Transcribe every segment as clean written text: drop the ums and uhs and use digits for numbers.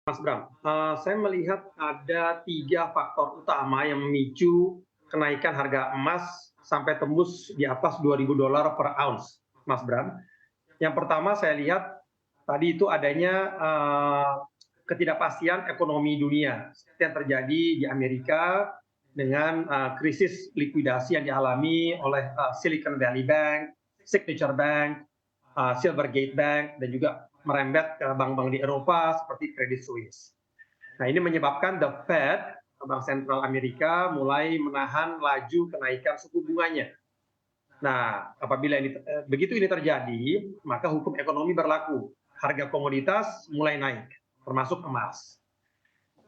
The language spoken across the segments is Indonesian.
Mas Bram, saya melihat ada 3 faktor utama yang memicu kenaikan harga emas sampai tembus di atas $2.000 per ounce, Mas Bram. Yang pertama saya lihat tadi itu adanya ketidakpastian ekonomi dunia seperti yang terjadi di Amerika dengan krisis likuidasi yang dialami oleh Silicon Valley Bank, Signature Bank, Silvergate Bank, dan juga merembet ke bank-bank di Eropa seperti Credit Suisse. Nah, ini menyebabkan The Fed, Bank Sentral Amerika, mulai menahan laju kenaikan suku bunganya. Nah, apabila begitu ini terjadi, maka hukum ekonomi berlaku. Harga komoditas mulai naik, termasuk emas.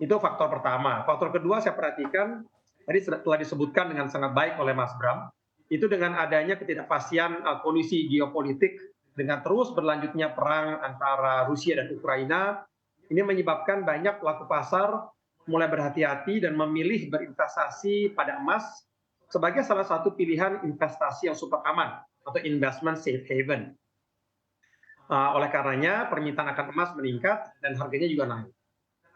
Itu faktor pertama. Faktor kedua saya perhatikan, tadi telah disebutkan dengan sangat baik oleh Mas Bram, itu dengan adanya ketidakpastian kondisi geopolitik dengan terus berlanjutnya perang antara Rusia dan Ukraina, ini menyebabkan banyak pelaku pasar mulai berhati-hati dan memilih berinvestasi pada emas sebagai salah satu pilihan investasi yang super aman atau investment safe haven. Oleh karenanya permintaan akan emas meningkat dan harganya juga naik.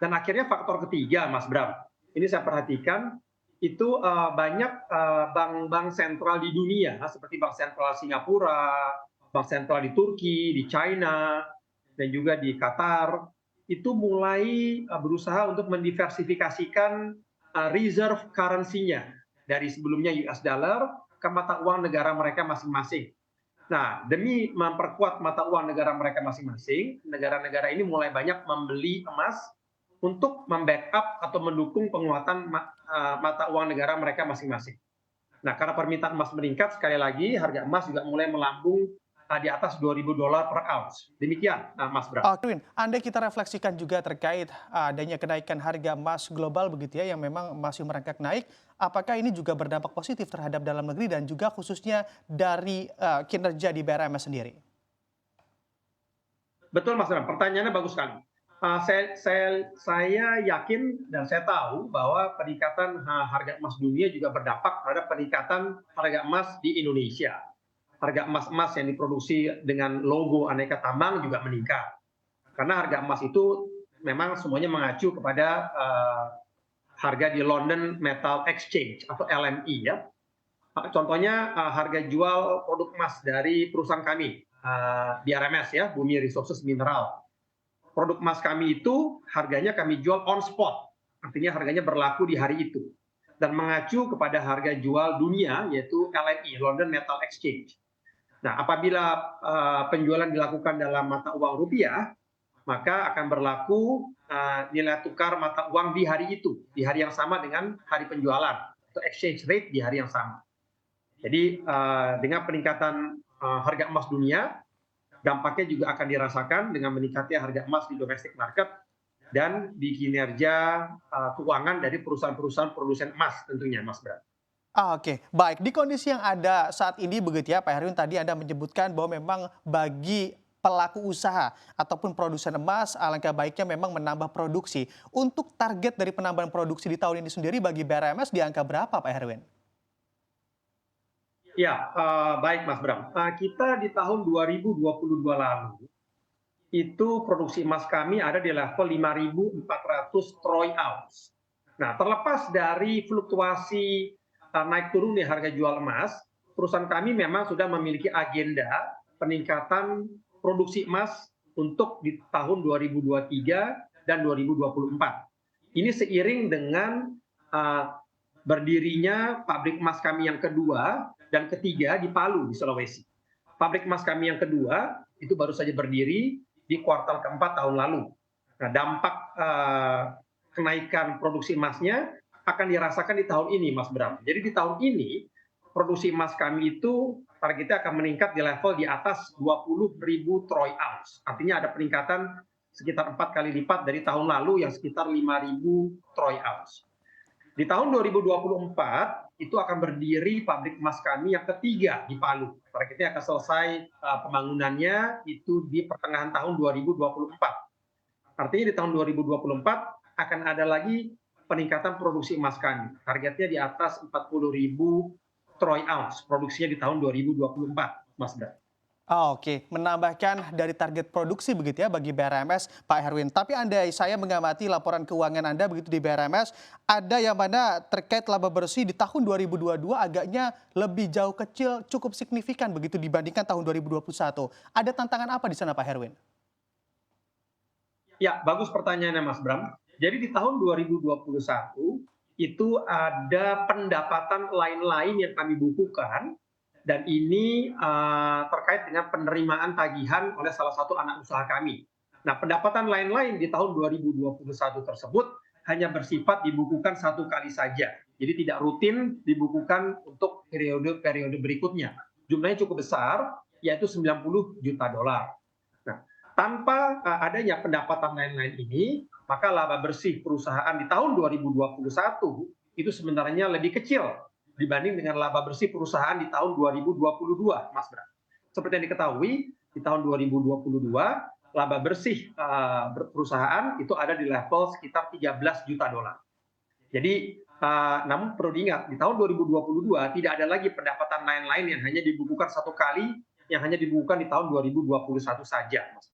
Dan akhirnya faktor ketiga, Mas Bram, ini saya perhatikan itu banyak bank-bank sentral di dunia seperti Bank Sentral Singapura, Bank Sentral di Turki, di China, dan juga di Qatar, itu mulai berusaha untuk mendiversifikasikan reserve currency-nya dari sebelumnya US dollar ke mata uang negara mereka masing-masing. Nah, demi memperkuat mata uang negara mereka masing-masing, negara-negara ini mulai banyak membeli emas untuk membackup atau mendukung penguatan mata uang negara mereka masing-masing. Nah, karena permintaan emas meningkat, sekali lagi harga emas juga mulai melambung di atas $2.000 per ounce. Demikian, Mas Bram. Win, andai kita refleksikan juga terkait adanya kenaikan harga emas global begitu ya yang memang masih merangkak naik, apakah ini juga berdampak positif terhadap dalam negeri dan juga khususnya dari kinerja di BRMS sendiri? Betul, Mas Bram. Pertanyaannya bagus sekali. Saya yakin dan saya tahu bahwa peningkatan harga emas dunia juga berdampak terhadap peningkatan harga emas di Indonesia. Harga emas-emas yang diproduksi dengan logo aneka tambang juga meningkat. Karena harga emas itu memang semuanya mengacu kepada harga di London Metal Exchange atau LME ya. Contohnya harga jual produk emas dari perusahaan kami, BRMS ya, Bumi Resources Mineral. Produk emas kami itu harganya kami jual on spot, artinya harganya berlaku di hari itu dan mengacu kepada harga jual dunia yaitu LME, London Metal Exchange. Nah, apabila penjualan dilakukan dalam mata uang rupiah, maka akan berlaku nilai tukar mata uang di hari itu, di hari yang sama dengan hari penjualan atau exchange rate di hari yang sama. Jadi dengan peningkatan harga emas dunia, dampaknya juga akan dirasakan dengan meningkatnya harga emas di domestic market dan di kinerja keuangan dari perusahaan-perusahaan produsen emas tentunya, Mas Bram. Oke, baik. Di kondisi yang ada saat ini begitu ya, Pak Herwin tadi Anda menyebutkan bahwa memang bagi pelaku usaha ataupun produsen emas, alangkah baiknya memang menambah produksi. Untuk target dari penambahan produksi di tahun ini sendiri bagi BRMS di angka berapa, Pak Herwin? Ya, baik Mas Bram. Kita di tahun 2022 lalu itu produksi emas kami ada di level 5.400 troy ounce. Nah, terlepas dari fluktuasi naik turunnya harga jual emas, perusahaan kami memang sudah memiliki agenda peningkatan produksi emas untuk di tahun 2023 dan 2024. Ini seiring dengan berdirinya pabrik emas kami yang kedua dan ketiga di Palu di Sulawesi. Pabrik emas kami yang kedua itu baru saja berdiri di kuartal keempat tahun lalu. Nah, dampak kenaikan produksi emasnya akan dirasakan di tahun ini, Mas Bram. Jadi di tahun ini produksi emas kami itu targetnya akan meningkat di level di atas 20.000 troy ounce. Artinya ada peningkatan sekitar 4 kali lipat dari tahun lalu yang sekitar 5.000 troy ounce. Di tahun 2024 itu akan berdiri pabrik emas kami yang ketiga di Palu. Targetnya akan selesai pembangunannya itu di pertengahan tahun 2024. Artinya di tahun 2024 akan ada lagi peningkatan produksi emas kami. Targetnya di atas 40.000 troy ounce produksinya di tahun 2024, Mas Bram. Oke, menambahkan dari target produksi begitu ya bagi BRMS, Pak Herwin. Tapi andai saya mengamati laporan keuangan Anda begitu di BRMS, ada yang mana terkait laba bersih di tahun 2022 agaknya lebih jauh kecil, cukup signifikan begitu dibandingkan tahun 2021. Ada tantangan apa di sana, Pak Herwin? Ya, bagus pertanyaannya Mas Bram. Jadi di tahun 2021 itu ada pendapatan lain-lain yang kami bukukan dan ini terkait dengan penerimaan tagihan oleh salah satu anak usaha kami. Nah, pendapatan lain-lain di tahun 2021 tersebut hanya bersifat dibukukan satu kali saja. Jadi tidak rutin dibukukan untuk periode-periode berikutnya. Jumlahnya cukup besar, yaitu 90 juta dolar. Nah, tanpa adanya pendapatan lain-lain ini, maka laba bersih perusahaan di tahun 2021 itu sebenarnya lebih kecil dibanding dengan laba bersih perusahaan di tahun 2022, Mas Bram. Seperti yang diketahui, di tahun 2022 laba bersih perusahaan itu ada di level sekitar 13 juta dolar. Jadi, namun perlu diingat, di tahun 2022 tidak ada lagi pendapatan lain-lain yang hanya dibukukan satu kali, yang hanya dibukukan di tahun 2021 saja, Mas.